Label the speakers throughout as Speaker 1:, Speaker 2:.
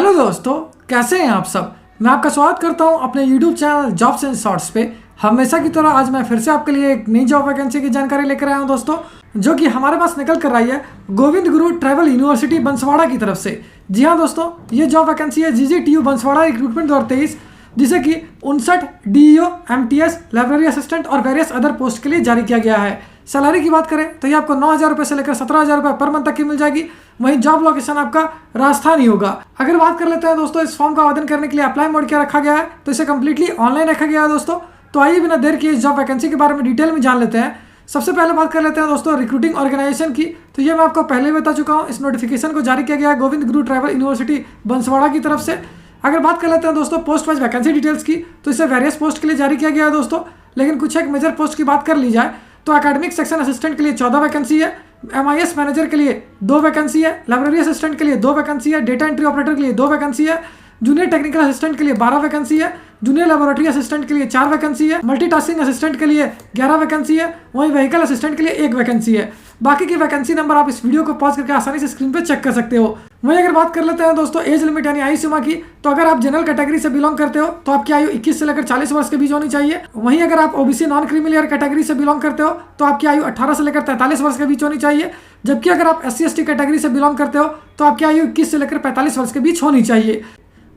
Speaker 1: Hello दोस्तों, कैसे हैं आप सब। मैं आपका स्वागत करता हूं अपने YouTube channel jobs and shorts पे। हमेशा की तरह आज मैं फिर से आपके लिए एक नई जॉब वैकेंसी की जानकारी लेकर आया हूं दोस्तों, जो कि हमारे पास निकल कर आई है गोविंद गुरु ट्राइबल यूनिवर्सिटी बंसवाड़ा की तरफ से। जी हाँ दोस्तों, ये जॉब वैकेंसी है GGTU बंसवाड़ा रिक्रूटमेंट 2023, जिसे कि 59 DEO, MTS, लाइब्रेरी असिस्टेंट और वेरियस अदर पोस्ट के लिए जारी किया गया है। सैलरी की बात करें तो ये आपको 9,000 रुपये से लेकर 17,000 रुपये पर मंथ तक की मिल जाएगी। वहीं जॉब लोकेशन आपका राजस्थान ही होगा। अगर बात कर लेते हैं दोस्तों इस फॉर्म का आवेदन करने के लिए अप्लाई मोड क्या रखा गया है, तो इसे कम्प्लीटली ऑनलाइन रखा गया है दोस्तों। तो आइए बिना देर किए इस जॉब वैकेंसी के बारे में डिटेल में जान लेते हैं। सबसे पहले बात कर लेते हैं दोस्तों रिक्रूटिंग ऑर्गेनाइजेशन की। तो ये मैं आपको पहले ही बता चुका हूँ, इस नोटिफिकेशन को जारी किया गया है गोविंद गुरु ट्राइबल यूनिवर्सिटी बंसवाड़ा की तरफ से। अगर बात कर लेते हैं दोस्तों पोस्ट वाइज वैकेंसी डिटेल्स की, तो इसे वेरियस पोस्ट के लिए जारी किया गया है दोस्तों। लेकिन कुछ एक मेजर पोस्ट की बात कर ली जाए तो एकेडमिक सेक्शन असिस्टेंट के लिए 14 वैकेंसी है, MIS मैनेजर के लिए 2 वैकेंसी है, लाइब्रेरी असिस्टेंट के लिए 2 वैकेंसी है, डेटा एंट्री ऑपरेटर के लिए 2 वैकेंसी है, जूनियर टेक्निकल असिस्टेंट के लिए 12 वैकेंसी है, जूनियर लेबोरेटरी असिस्टेंट के लिए 4 वैकेंसी है, मल्टीटास्किंग असिस्टेंट के लिए 11 वैकेंसी है, वहीं व्हीकल असिस्टेंट के लिए 1 वैकेंसी है। बाकी की वैकेंसी नंबर आप इस वीडियो को पॉज करके आसानी से स्क्रीन पे चेक कर सकते हो। वहीं अगर बात कर लेते हैं दोस्तों एज लिमिट यानी आयु सीमा की, तो अगर आप जनरल कैटेगरी से बिलोंग करते हो तो आपकी आयु 21 से लेकर 40 वर्ष के बीच होनी चाहिए। वहीं अगर आप OBC नॉन क्रीमिलियर कैटेगरी से बिलोंग करते हो तो आपकी आयु 18 से लेकर 43 वर्ष के बीच होनी चाहिए। जबकि अगर आप SC ST कैटेगरी से बिलोंग करते हो तो आपकी आयु 21 से लेकर 45 वर्ष के बीच होनी चाहिए।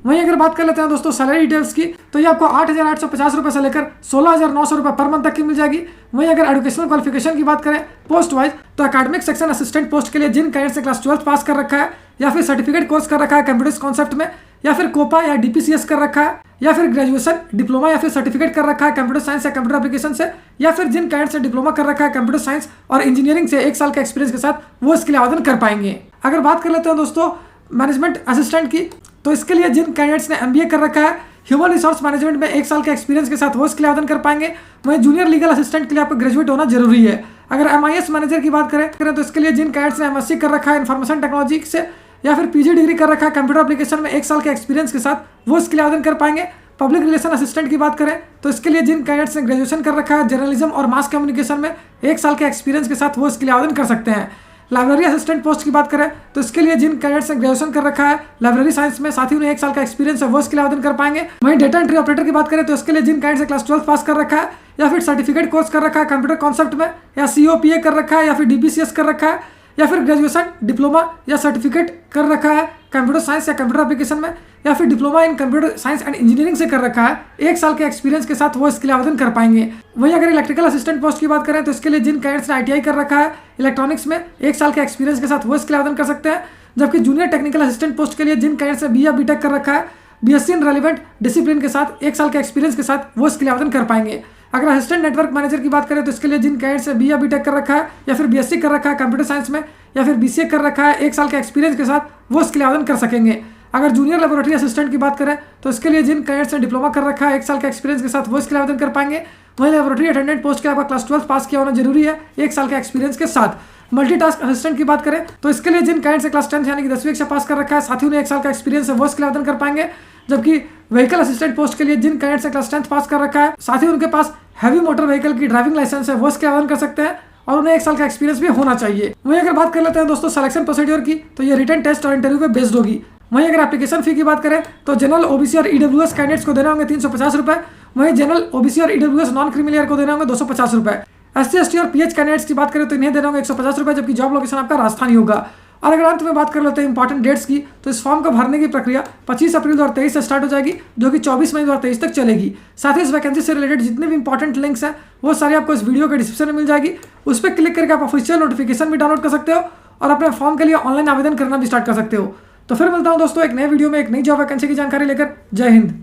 Speaker 1: वहीं अगर बात कर लेते हैं दोस्तों सैलरी डिटेल्स की, तो ये आपको 8,850 रुपये से लेकर 16,900 रुपये पर मंथ तक की मिल जाएगी। वहीं अगर एजुकेशनल क्वालिफिकेशन की बात करें पोस्ट वाइज, तो एकेडमिक सेक्शन असिस्टेंट पोस्ट के लिए जिन कैंडिडेट से क्लास 12 पास कर रखा है या फिर सर्टिफिकेट कोर्स कर रखा है कंप्यूटर कॉन्सेप्ट में, या फिर कोपा या DPCS कर रखा है, या फिर ग्रेजुएशन डिप्लोमा या फिर सर्टिफिकेट कर रखा है कंप्यूटर साइंस या कंप्यूटर एप्लीकेशन से, या फिर जिन कैंडिडेट से डिप्लोमा कर रखा है कंप्यूटर साइंस और इंजीनियरिंग से 1 साल के एक्सपीरियंस के साथ वो इसके लिए आवेदन कर पाएंगे। अगर बात कर लेते हैं दोस्तों मैनेजमेंट असिस्टेंट की, तो इसके लिए जिन कैंडिडेट्स ने MBA कर रखा है ह्यूमन रिसोर्स मैनेजमेंट में 1 साल के एक्सपीरियंस के साथ वो इसके लिए आवेदन कर पाएंगे। वहीं जूनियर लीगल असिस्टेंट के लिए आपको ग्रेजुएट होना जरूरी है। अगर MIS मैनेजर की बात करें तो इसके लिए जिन कैंडिडेट्स ने MSc कर रखा है इन्फॉर्मेशन टेक्नोलॉजी से, या फिर PG डिग्री कर रखा है कंप्यूटर एप्लीकेशन में 1 साल के एक्सपीरियंस के साथ वो इसके लिए आवेदन कर पाएंगे। पब्लिक रिलेशन असिस्टेंट की बात करें तो इसके लिए जिन कैंडिडेट्स ने ग्रेजुएशन कर रखा है जर्नलिज्म और मास कम्युनिकेशन में 1 साल के एक्सपीरियंस के साथ वो इसके लिए आवेदन कर सकते हैं। लाइब्रेरी असिस्टेंट पोस्ट की बात करें तो इसके लिए जिन कैंडिडेट्स ने ग्रेजुएशन कर रखा है लाइब्रेरी साइंस में, साथ ही उन्हें 1 साल का एक्सपीरियंस है, वो इसके लिए आवेदन कर पाएंगे। वहीं डेटा एंट्री ऑपरेटर की बात करें तो इसके लिए जिन कैंडिडेट्स ने क्लास 12 पास कर रखा है या फिर सर्टिफिकेट कोर्स कर रखा है कंप्यूटर कॉन्सेप्ट में, या COPA कर रखा है, या फिर DPCS कर रखा है, या फिर ग्रेजुएशन डिप्लोमा या सर्टिफिकेट कर रखा है कंप्यूटर साइंस या कंप्यूटर एप्लीकेशन में, या फिर diploma in computer science and engineering से कर रखा है 1 साल के एक्सपीरियंस के साथ वो इसके लिए आवेदन कर पाएंगे। वहीं अगर इलेक्ट्रिकल असिस्टेंट पोस्ट की बात करें तो इसके लिए जिन कैंडिडेट्स ने ITI कर रखा है इलेक्ट्रॉनिक्स में 1 साल के एक्सपीरियंस के साथ वो इसके लिए आवेदन कर सकते हैं। जबकि जूनियर टेक्निकल असिस्टेंट पोस्ट के लिए जिन कैंडिडेट्स ने BA या BTech कर रखा है BSc इन रेलिवेंट डिसिप्लिन के साथ 1 साल के एक्सपीरियंस के साथ वो इसके लिए आवेदन कर पाएंगे। अगर असिस्टेंट नेटवर्क मैनेजर की बात करें तो इसके लिए जिन कैंडिडेट्स ने BA या BTech कर रखा है या फिर BSc कर रखा है कंप्यूटर साइंस में, या फिर BCA कर रखा है 1 साल के एक्सपीरियंस के साथ वो इसके लिए आवेदन कर सकेंगे। अगर जूनियर लेबोरेटरी असिस्टेंट की बात करें तो इसके लिए जिन कैंडिडेट्स ने डिप्लोमा कर रखा है 1 साल के एक्सपीरियंस के साथ वो इसके लिए आवेदन कर पाएंगे। वहीं लेबोरेटरी अटेंडेंट पोस्ट के आपका क्लास 12 पास किया होना जरूरी है 1 साल के एक्सपीरियंस के साथ। मल्टीटास्क असिस्टेंट की बात करें तो इसके लिए जिन कैंडिडेट्स ने क्लास 10 यानी कि 10वीं कक्षा पास कर रखा है, साथ ही उन्हें 1 साल का एक्सपीरियंस है, वो इसके लिए आवेदन कर पाएंगे। जबकि व्हीकल असिस्टेंट पोस्ट के लिए जिन कैंडिडेट्स ने क्लास 10th पास कर रखा है, साथ ही उनके पास हैवी मोटर व्हीकल की ड्राइविंग लाइसेंस है, वो इसके आवेदन कर सकते हैं और उन्हें 1 साल का एक्सपीरियंस भी होना चाहिए। वहीं अगर बात कर लेते हैं दोस्तों सिलेक्शन प्रोसीड्योर की, तो ये रिटन टेस्ट और इंटरव्यू पे बेस्ड होगी। वहीं अगर एप्लीकेशन फी की बात करें तो जनरल OBC और EWS कैंडिडेट्स को देने होंगे 350 रुपये। वहीं जनरल OBC और EWS नॉन क्रीमिलियर को देने होंगे 250 रुपये। SC ST और PH कैंडिडेट्स की बात करें तो इन्हें देने होंगे 150 रुपये, जबकि जॉब लोकेशन आपका राजस्थान ही होगा। और अगर अंत में बात कर लेते हैं इंपॉर्टेंट डेट्स की, तो इस फॉर्म को भरने की प्रक्रिया 25 अप्रैल 2023 से स्टार्ट हो जाएगी, जो कि 24 मई 2023 तक चलेगी। साथ ही इस वैकेंसी से रिलेटेड जितने भी इंपॉर्टेंट लिंक्स हैं वो सारी आपको इस वीडियो के डिस्क्रिप्शन में मिल जाएगी। उस पर क्लिक करके आप ऑफिशियल नोटिफिकेशन भी डाउनलोड कर सकते हो और अपने फॉर्म के लिए ऑनलाइन आवेदन करना भी स्टार्ट कर सकते हो। तो फिर मिलता हूं दोस्तों एक नए वीडियो में एक नई जॉब वैकेंसी की जानकारी लेकर। जय हिंद।